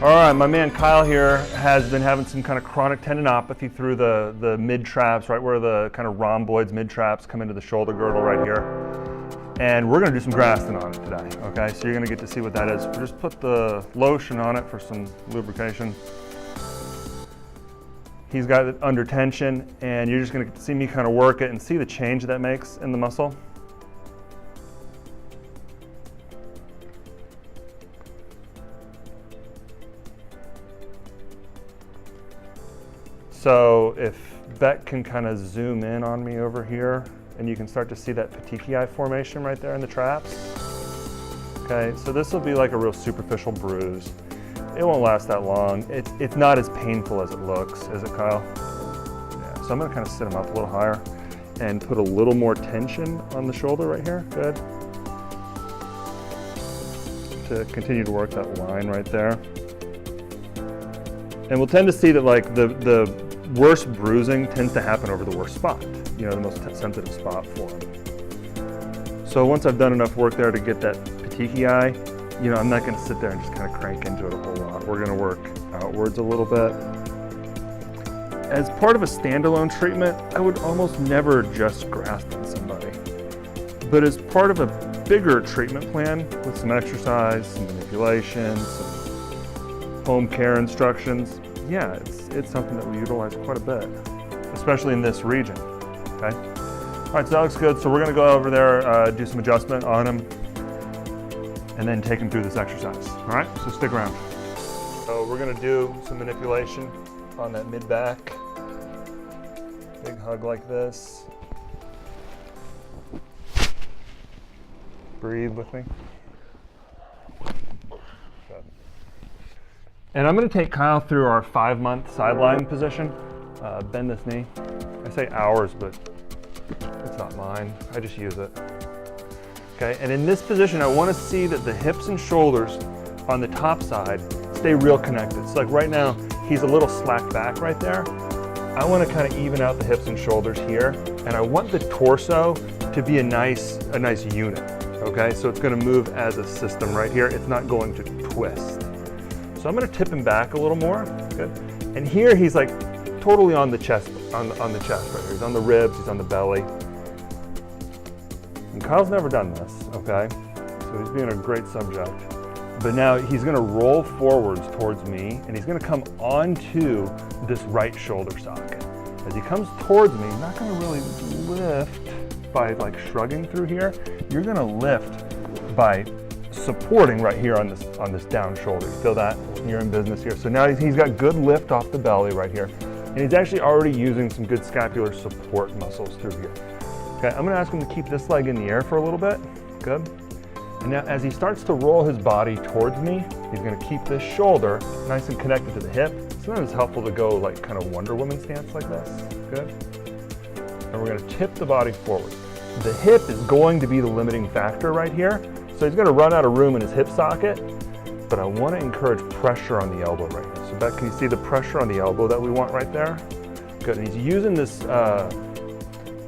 All right, my man Kyle here has been having some kind of chronic tendinopathy through the mid-traps, right where the kind of rhomboids, mid-traps come into the shoulder girdle right here. And we're gonna do some Graston on it today, okay? So you're gonna get to see what that is. Just put the lotion on it for some lubrication. He's got it under tension, and you're just gonna get to see me kind of work it and see the change that makes in the muscle. So if Beck can kind of zoom in on me over here, and you can start to see that petechiae formation right there in the traps. Okay, so this will be like a real superficial bruise. It won't last that long. It's not as painful as it looks, is it, Kyle? Yeah, so I'm gonna kind of sit him up a little higher and put a little more tension on the shoulder right here. Good. To continue to work that line right there. And we'll tend to see that like the worst bruising tends to happen over the worst spot, you know, the most sensitive spot for him. So once I've done enough work there to get that petechiae, you know, I'm not gonna sit there and just kind of crank into it a whole lot. We're gonna work outwards a little bit. As part of a standalone treatment, I would almost never just Graston somebody. But as part of a bigger treatment plan with some exercise, some manipulation, some home care instructions, yeah, it's something that we utilize quite a bit, especially in this region, okay? All right, so that looks good. So we're gonna go over there, do some adjustment on him, and then take him through this exercise, all right? So stick around. So we're gonna do some manipulation on that mid-back. Big hug like this. Breathe with me. And I'm going to take Kyle through our 5-month sideline position. Bend this knee. I say ours, but it's not mine. I just use it. Okay, and in this position, I want to see that the hips and shoulders on the top side stay real connected. So like right now, he's a little slack back right there. I want to kind of even out the hips and shoulders here, and I want the torso to be a nice unit. Okay, so it's going to move as a system right here. It's not going to twist. So I'm going to tip him back a little more. Good. And here he's like totally on the chest, on the chest right here. He's on the ribs, he's on the belly. And Kyle's never done this, okay? So he's being a great subject. But now he's going to roll forwards towards me, and he's going to come onto this right shoulder socket. As he comes towards me, he's not going to really lift by like shrugging through here. You're going to lift by supporting right here on this down shoulder. You feel that? You're in business here. So now he's got good lift off the belly right here. And he's actually already using some good scapular support muscles through here. Okay, I'm gonna ask him to keep this leg in the air for a little bit. Good. And now as he starts to roll his body towards me, he's gonna keep this shoulder nice and connected to the hip. Sometimes it's helpful to go like kind of Wonder Woman stance like this. Good. And we're gonna tip the body forward. The hip is going to be the limiting factor right here. So he's gonna run out of room in his hip socket, but I wanna encourage pressure on the elbow right here. So Beck, can you see the pressure on the elbow that we want right there? Good, and he's using this,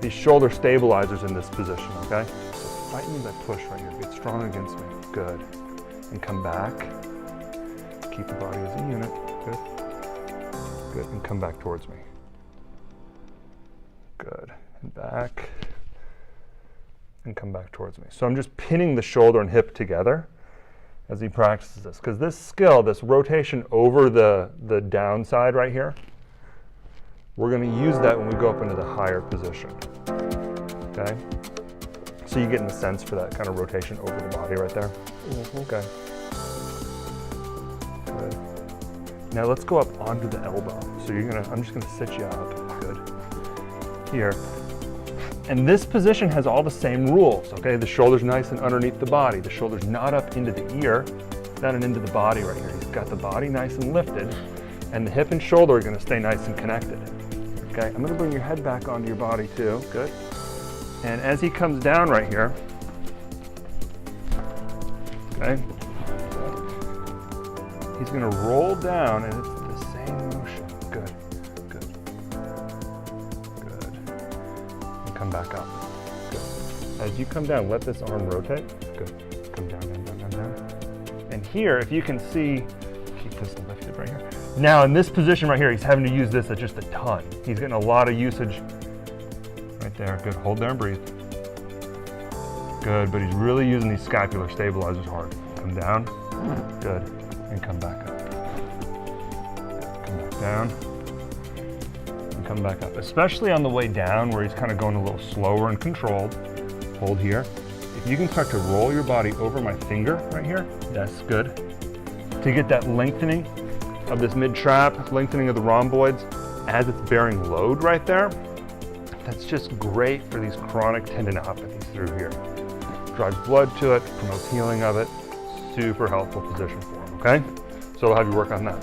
these shoulder stabilizers in this position, okay? So fight me by push right here, get strong against me, good. And come back, keep the body as a unit, good. Good, and come back towards me. Good, and back. And come back towards me. So I'm just pinning the shoulder and hip together as he practices this. Because this skill, this rotation over the downside right here, we're going to use that when we go up into the higher position. Okay? So you're getting the sense for that kind of rotation over the body right there. Okay. Good. Now let's go up onto the elbow. So I'm just going to sit you up. Good. Here. And this position has all the same rules, okay? The shoulder's nice and underneath the body. The shoulder's not up into the ear, down and into the body right here. He's got the body nice and lifted, and the hip and shoulder are gonna stay nice and connected. Okay, I'm gonna bring your head back onto your body too, good. And as he comes down right here, okay, he's gonna roll down, and it's the same motion, good. Come back up. Good. As you come down, let this arm rotate. Good. Come down, down, down, down, down. And here, if you can see keep this lifted right here. Now in this position right here, he's having to use this just a ton. He's getting a lot of usage right there. Good, hold there and breathe. Good, but he's really using these scapular stabilizers hard. Come down, good, and come back up. Come back down, and come back up. Especially on the way down where he's kind of going a little slower and controlled. Hold here. If you can start to roll your body over my finger right here, that's good. To get that lengthening of this mid-trap, lengthening of the rhomboids as it's bearing load right there, that's just great for these chronic tendinopathies through here. Drives blood to it, promotes healing of it. Super helpful position for them, okay? So I'll have you work on that.